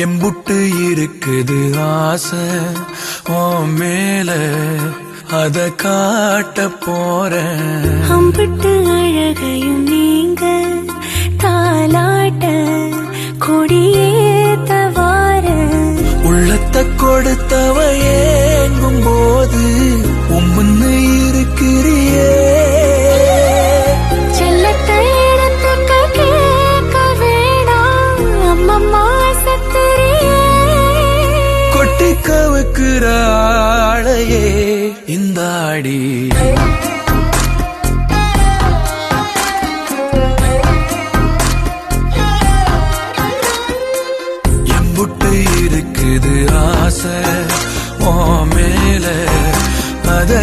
எம்புட்டு இருக்குது ஆசை உன் மேல அத காட்ட போறேன். அம்பிட்டு அழகையும் நீங்க தாலாட்ட கொடியேத்த வார உள்ளத்தை கொடுத்தவ ஏங்கும் போது உம்முன்னு இருக்கிறியே. செல்லத்தை இடத்துக்க கேட்க வேணாம் அம்மம்மா சத்துரியே. கொட்டி கவுக்குற ஆளையே இந்த ஆடி எம்புட்டு இருக்குது ஆசை உன் மேல அத